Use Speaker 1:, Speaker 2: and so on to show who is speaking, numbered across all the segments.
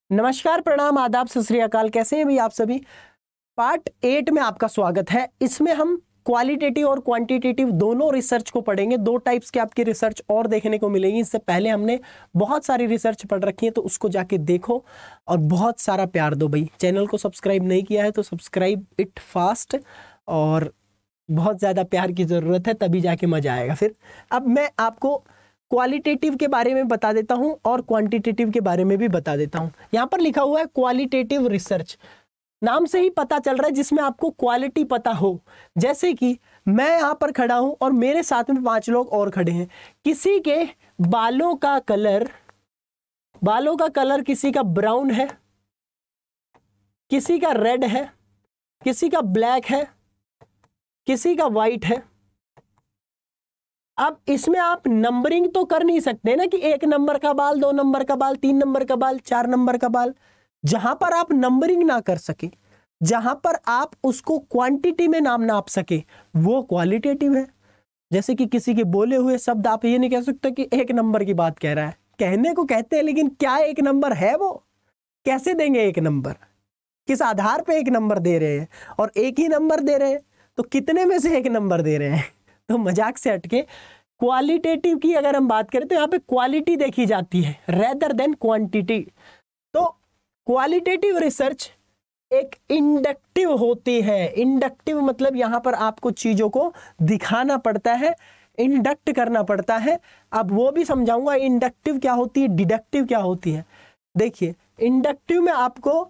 Speaker 1: नमस्कार, प्रणाम, आदाब, सत श्री अकाल। कैसे हैं भाई आप सभी। पार्ट 8 में आपका स्वागत है। इसमें हम क्वालिटेटिव और क्वांटिटेटिव दोनों रिसर्च को पढ़ेंगे। दो टाइप्स की आपकी रिसर्च और देखने को मिलेंगी। इससे पहले हमने बहुत सारी रिसर्च पढ़ रखी है, तो उसको जाके देखो और बहुत सारा प्यार दो भाई। चैनल को सब्सक्राइब नहीं किया है तो सब्सक्राइब इट फास्ट, और बहुत ज़्यादा प्यार की ज़रूरत है, तभी जाके मज़ा आएगा। फिर अब मैं आपको क्वालिटेटिव के बारे में बता देता हूं और क्वांटिटेटिव के बारे में भी बता देता हूं। यहां पर लिखा हुआ है क्वालिटेटिव रिसर्च। नाम से ही पता चल रहा है, जिसमें आपको क्वालिटी पता हो। जैसे कि मैं यहां पर खड़ा हूं और मेरे साथ में 5 लोग और खड़े हैं। किसी के बालों का कलर किसी का ब्राउन है, किसी का रेड है, किसी का ब्लैक है, किसी का वाइट है। अब इसमें आप नंबरिंग तो कर नहीं सकते ना कि 1 नंबर का बाल, 2 नंबर का बाल, 3 नंबर का बाल, 4 नंबर का बाल। जहां पर आप नंबरिंग ना कर सके, जहां पर आप उसको क्वांटिटी में नाम नाप सके, वो क्वालिटेटिव है। जैसे कि किसी के बोले हुए शब्द आप ये नहीं कह सकते कि 1 नंबर की बात कह रहा है। कहने को कहते हैं, लेकिन क्या 1 नंबर है वो? कैसे देंगे 1 नंबर? किस आधार पे 1 नंबर दे रहे हैं? और एक ही नंबर दे रहे हैं तो कितने में से 1 नंबर दे रहे हैं? तो मजाक से हटके क्वालिटेटिव की अगर हम बात करें तो यहाँ पे क्वालिटी देखी जाती है रेदर देन क्वांटिटी। तो क्वालिटेटिव रिसर्च एक इंडक्टिव होती है। इंडक्टिव मतलब यहाँ पर आपको चीजों को दिखाना पड़ता है, इंडक्ट करना पड़ता है। अब वो भी समझाऊंगा इंडक्टिव क्या होती है, डिडक्टिव क्या होती है। देखिए, इंडक्टिव में आपको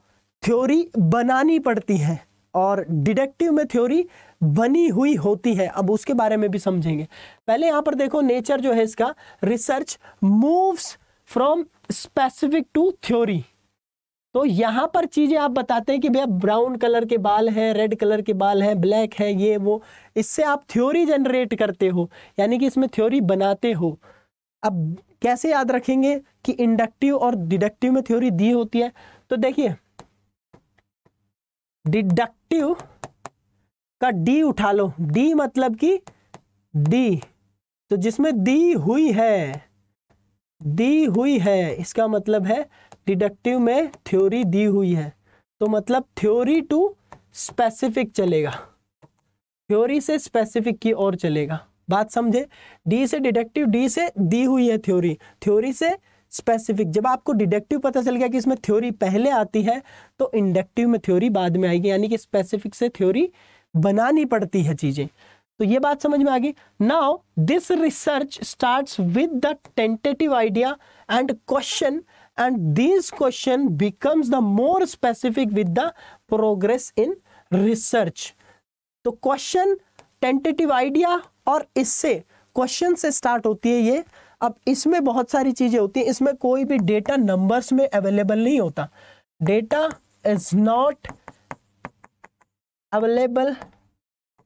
Speaker 1: थ्योरी बनानी पड़ती है और डिडक्टिव में थ्योरी बनी हुई होती है। अब उसके बारे में भी समझेंगे। पहले यहां पर देखो, नेचर जो है इसका, research moves from specific to theory. तो यहां पर चीजें आप बताते हैं कि भैया ब्राउन कलर के बाल हैं, रेड कलर के बाल हैं, ब्लैक है, ये वो। इससे आप थ्योरी जनरेट करते हो, यानी कि इसमें थ्योरी बनाते हो। अब कैसे याद रखेंगे कि इंडक्टिव और डिडक्टिव में थ्योरी दी होती है? तो देखिए, डिडक्टिव का डी उठा लो। डी मतलब कि डी, तो जिसमें दी हुई है, इसका मतलब है डिडक्टिव में थ्योरी दी हुई है। तो मतलब थ्योरी टू स्पेसिफिक चलेगा, थ्योरी से स्पेसिफिक की ओर चलेगा। बात समझे? डी से डिडक्टिव, डी से दी हुई है थ्योरी, थ्योरी से स्पेसिफिक। जब आपको डिडक्टिव पता चल गया कि इसमें थ्योरी पहले आती है, तो इंडक्टिव में थ्योरी बाद में आएगी, यानी कि स्पेसिफिक से थ्योरी बनानी पड़ती है चीजें। तो ये बात समझ में आ गई। Now this research starts with the tentative idea and question, and this question becomes the more specific with the progress in research. तो क्वेश्चन, टेंटेटिव आइडिया, और इससे क्वेश्चन से स्टार्ट होती है ये। अब इसमें बहुत सारी चीजें होती हैं। इसमें कोई भी डेटा नंबर्स में अवेलेबल नहीं होता। Data is not available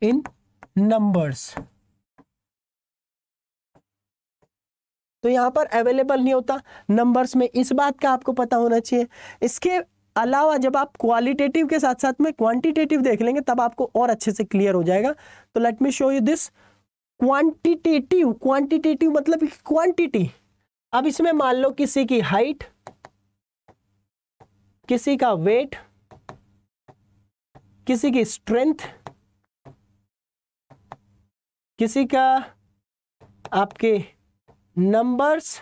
Speaker 1: in numbers. तो यहां पर अवेलेबल नहीं होता नंबर्स में, इस बात का आपको पता होना चाहिए। इसके अलावा जब आप क्वालिटेटिव के साथ साथ में क्वांटिटेटिव देख लेंगे, तब आपको और अच्छे से क्लियर हो जाएगा। तो let me show you this quantitative. Quantitative मतलब क्वांटिटी। अब इसमें मान लो किसी की हाइट, किसी का वेट, किसी की स्ट्रेंथ, किसी का आपके नंबर्स,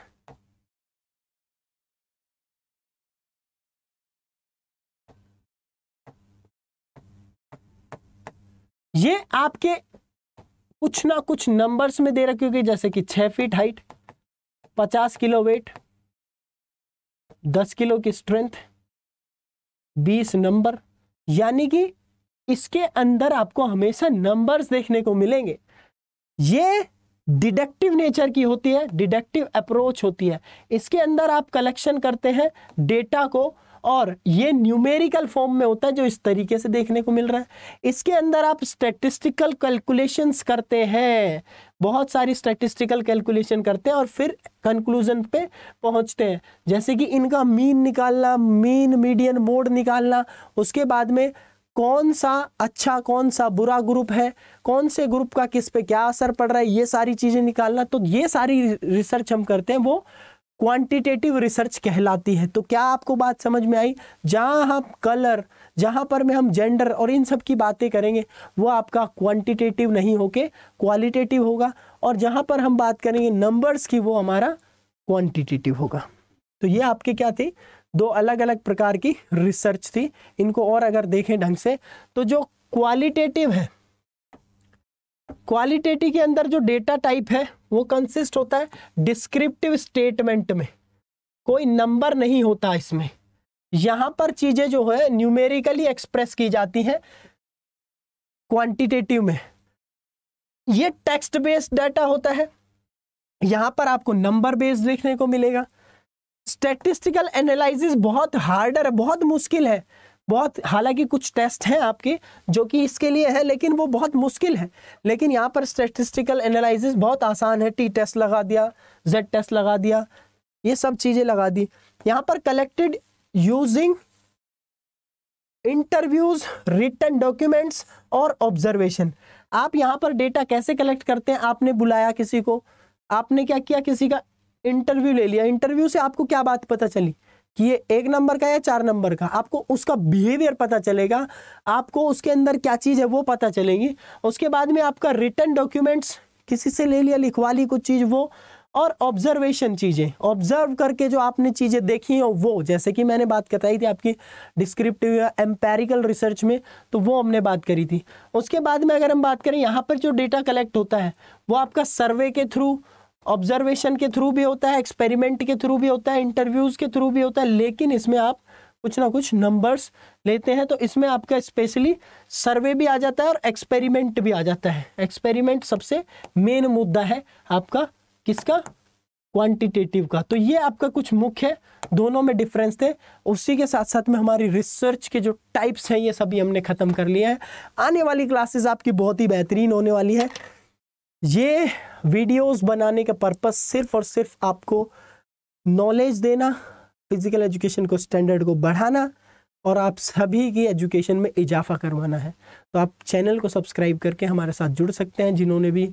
Speaker 1: ये आपके कुछ ना कुछ नंबर्स में दे रखी होगी। जैसे कि 6 feet height, 50 kilo weight, 10 kilo की स्ट्रेंथ, 20 नंबर। यानी कि इसके अंदर आपको हमेशा नंबर्स देखने को मिलेंगे। ये डिडक्टिव नेचर की होती है, डिडक्टिव अप्रोच होती है। इसके अंदर आप कलेक्शन करते हैं डेटा को, और ये न्यूमेरिकल फॉर्म में होता है, जो इस तरीके से देखने को मिल रहा है। इसके अंदर आप स्टैटिस्टिकल कैलकुलेशंस करते हैं, बहुत सारी स्टैटिस्टिकल कैलकुलेशन करते हैं, और फिर कंक्लूजन पे पहुंचते हैं। जैसे कि इनका मीन निकालना, मीन मीडियन मोड निकालना, उसके बाद में कौन सा अच्छा कौन सा बुरा ग्रुप है, कौन से ग्रुप का किस पे क्या असर पड़ रहा है, ये सारी चीजें निकालना। तो ये सारी रिसर्च हम करते हैं, वो क्वांटिटेटिव रिसर्च कहलाती है। तो क्या आपको बात समझ में आई? जहाँ हम कलर, जहाँ पर में हम जेंडर और इन सब की बातें करेंगे वो आपका क्वांटिटेटिव नहीं होके क्वालिटेटिव होगा, और जहाँ पर हम बात करेंगे नंबर्स की वो हमारा क्वांटिटेटिव होगा। तो ये आपके क्या थे? दो अलग अलग प्रकार की रिसर्च थी। इनको और अगर देखें ढंग से तो जो क्वालिटेटिव है, क्वालिटेटिव के अंदर जो डेटा टाइप है वो कंसिस्ट होता है डिस्क्रिप्टिव स्टेटमेंट में, कोई नंबर नहीं होता इसमें। यहां पर चीजें जो है न्यूमेरिकली एक्सप्रेस की जाती हैं। क्वांटिटेटिव में ये टेक्स्ट बेस्ड डाटा होता है, यहां पर आपको नंबर बेस्ड देखने को मिलेगा। स्टैटिस्टिकल एनालिसिस बहुत हार्डर है, बहुत मुश्किल है, बहुत, हालांकि कुछ टेस्ट हैं आपके जो कि इसके लिए है लेकिन वो बहुत मुश्किल है। लेकिन यहाँ पर स्टैटिस्टिकल एनालिसिस बहुत आसान है। टी टेस्ट लगा दिया, जेड टेस्ट लगा दिया, ये सब चीजें लगा दी। यहाँ पर collected using interviews, written documents और ऑब्जर्वेशन। आप यहाँ पर डेटा कैसे कलेक्ट करते हैं? आपने बुलाया किसी को, आपने क्या किया, किसी का इंटरव्यू ले लिया। इंटरव्यू से आपको क्या बात पता चली कि ये 1 नंबर का या 4 नंबर का, आपको उसका बिहेवियर पता चलेगा, आपको उसके अंदर क्या चीज़ है वो पता चलेगी। उसके बाद में आपका रिटन डॉक्यूमेंट्स किसी से ले लिया, लिखवा ली कुछ चीज़ वो, और ऑब्जर्वेशन चीज़ें, ऑब्जर्व करके जो आपने चीज़ें देखी हैं वो, जैसे कि मैंने बात बताई थी आपकी डिस्क्रिप्टिव या एम्पेरिकल रिसर्च में, तो वो हमने बात करी थी। उसके बाद में अगर हम बात करें यहाँ पर जो डेटा कलेक्ट होता है वो आपका सर्वे के थ्रू, ऑब्जर्वेशन के थ्रू भी होता है, एक्सपेरिमेंट के थ्रू भी होता है, इंटरव्यूज के थ्रू भी होता है, लेकिन इसमें आप कुछ ना कुछ नंबर्स लेते हैं। तो इसमें आपका स्पेशली सर्वे भी आ जाता है और एक्सपेरिमेंट भी आ जाता है। एक्सपेरिमेंट सबसे मेन मुद्दा है आपका किसका? क्वांटिटेटिव का। तो ये आपका कुछ मुख्य दोनों में डिफरेंस थे। उसी के साथ साथ में हमारी रिसर्च के जो टाइप्स हैं ये सभी हमने खत्म कर लिए हैं। आने वाली क्लासेस आपकी बहुत ही बेहतरीन होने वाली है। ये वीडियोस बनाने का पर्पस सिर्फ और सिर्फ आपको नॉलेज देना, फिजिकल एजुकेशन को स्टैंडर्ड को बढ़ाना और आप सभी की एजुकेशन में इजाफा करवाना है। तो आप चैनल को सब्सक्राइब करके हमारे साथ जुड़ सकते हैं। जिन्होंने भी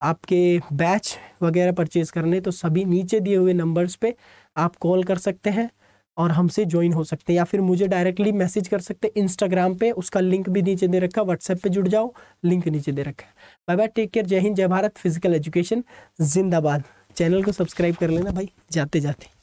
Speaker 1: आपके बैच वगैरह परचेज करने, तो सभी नीचे दिए हुए नंबर्स पे आप कॉल कर सकते हैं और हमसे ज्वाइन हो सकते हैं, या फिर मुझे डायरेक्टली मैसेज कर सकते हैं इंस्टाग्राम पे, उसका लिंक भी नीचे दे रखा है। व्हाट्सएप पे जुड़ जाओ, लिंक नीचे दे रखा है। बाय बाय, टेक केयर, जय हिंद, जय भारत, फिजिकल एजुकेशन जिंदाबाद। चैनल को सब्सक्राइब कर लेना भाई जाते जाते।